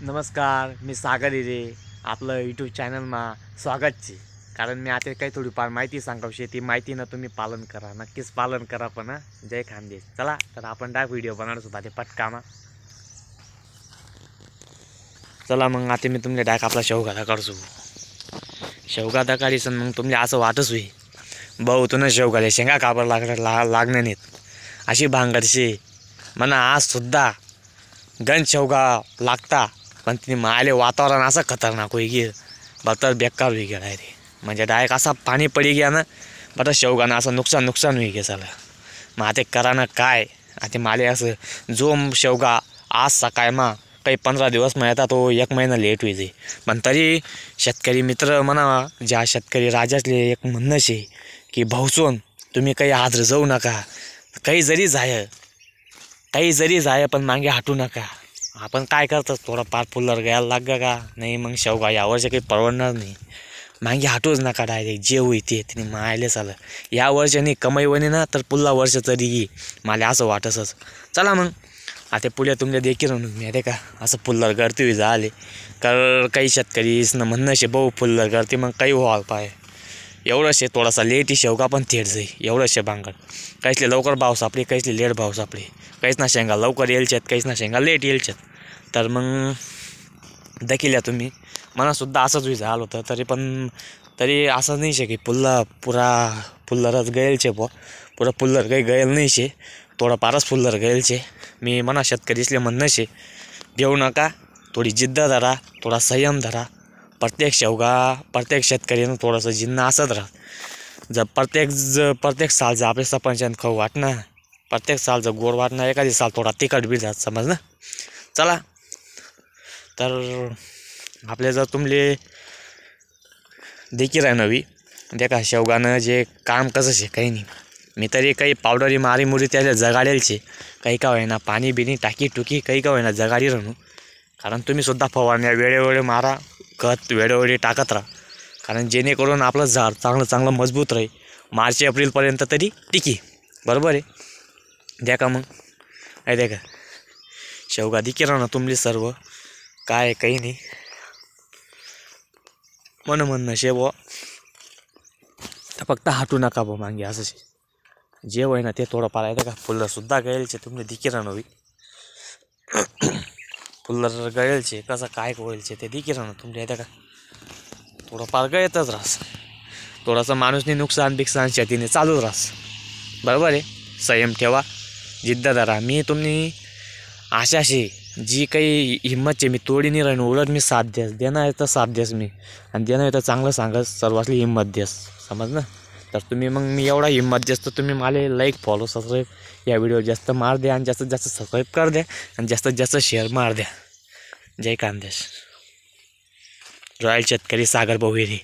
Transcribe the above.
नमस्कार, मी सागर हिरे. आपलं यूट्यूब चॅनलमा स्वागत છે. कारण मी आता काही थोडीफार माहिती सांगावशी, ती माहिती ना तुम्ही पालन करा, नक्कीच पालन करा. पण जय खानदेश. चला तर आपण डाक व्हिडिओ बनवणार सुद्धा ते पटकामा. चला मग आता मी तुमले डाक आपला शेवगा दाखवतो. शेवगा दाखवायचं मग तुमले असं वाटच होई भाऊ तुला शेवगाले शेंगा काबर लागणार नाहीत अशी भांगरशी म्हणा. आज सुद्धा गण शेवगा लागता, पण ती माले वातावरण असं खतरनाक होई गे बतर बेकार होई गेला रे. म्हणजे डायरेक्ट असा पाणी पडी गया ना, बरं शेवगानं असं नुकसान होई गे झालं. मग आता करा ना काय. आता माले असं जो शेवगा आज सकाळ मा काही 15 दिवस मिळता तो 1 महिना लेट होई जाई. पण तरी शेतकरी मित्र म्हणा, ज्या शेतकरी राजातले एक म्हणणं शे की भाऊचोन तुम्ही काही हादर जाऊ नका. काही जरी जाय पण मागे हटू नका. आपण काय करतो थोडं पार फुल्लर घ्यायला लाग का नाही, मग शेवगा यावर्षी काही परवडणार नाही. मागे हटूच नका डायरेक्ट जे होई ते तिने मायले चालं. या वर्षाने कमाई वने ना तर पुढला वर्ष तरी ये मला असं वाटसच. चला मग आता पुढे तुमच्या देखील मी आता का असं फुल्लर गळती झाले तर काही शेतकरीच म्हणणं शे भाऊ फुल्लर गळती मग काही व्हाल पाय एवढं शे. थोडासा लेट शेवगा पण थेट जाई एवढं शे भांगड. काहीचले लवकर भाव सापडे, काहीचले लेट भाव सापडे. काहीच ना शेंगा लवकर येलच्यात, काहीच ना शेंगा लेट येलच्यात. तर मग देखील या तुम्ही मनासुद्धा असंच होई झालं होतं. तरी असं नाही शे की पुरा फुल्लरच गळेलचे पुरा फुल्लर काही गळेल नाही शे. थोडं फारच फुल्लर गळेलचे. मी मना शेतकरीसले म्हणणं शे देऊ नका, थोडी जिद्द धरा, थोडा संयम धरा. प्रत्येक शेतकरीनं थोडंसं जिन्न असत राहा. जर प्रत्येक साल जर आपले सपंचान खाऊ वाटणार, प्रत्येक साल जर गोड वाटणार, एखादी साल थोडा तिखट बी जात समज ना. चला तर आपले जर तुमले देखील आहे नवी देखा शेवगानं जे काम कसं शे काही नाही. मी तरी काही पावडरी मारी त्याला जगाडेलचे काही का होईना, पाणी बिनी टाकी टुकी काही का होईना जगाडी राहू. कारण तुम्ही सुद्धा फवारण्या वेळोवेळी मारा, खत वेळोवेळी टाकत राहा. कारण जेणेकरून आपलं झाड चांगलं मजबूत राहील. मार्च एप्रिलपर्यंत तरी टिकी. बरोबर आहे. द्या का मग आहे द्या का शेवगा दिकी राहा ना तुमली सर्व काय काही नाही म्हणणं शे बुवा. तर फक्त हटू नका बा मागे असं शे. जे होय ना ते थोडं पार आहे का फुल्लरसुद्धा गळेलचे तुमले दिकी राहणं होई. फुल्लर गळेलचे कसं काय होईलचे ते दिकी राहणं तुमच्या येतं का थोडं पार गळतच राहस. थोडंसं माणूसने नुकसान शेतीने चालूच राहस. बरोबर आहे. संयम ठेवा, जिद्द धरा. मी तुम्ही आशाशी जी काही हिंमतचे मी तोडी नाही राहीन, उलट मी साथ द्यास देणं आहे तर साथ द्यास मी, आणि देणं आहे तर चांगलं सांगस सर्वांसली हिंमत द्यास समज ना. तर तुम्ही मग मी एवढा हिंमत द्यास तर तुम्ही मला लाईक फॉलो सबस्क्राईब या व्हिडिओ जास्त मार द्या, आणि जास्तीत जास्त सबस्क्राईब कर द्या, आणि जास्तीत जास्त शेअर मार द्या. जय खानदेश. रॉयल शेतकरी सागर भाऊ हिरे.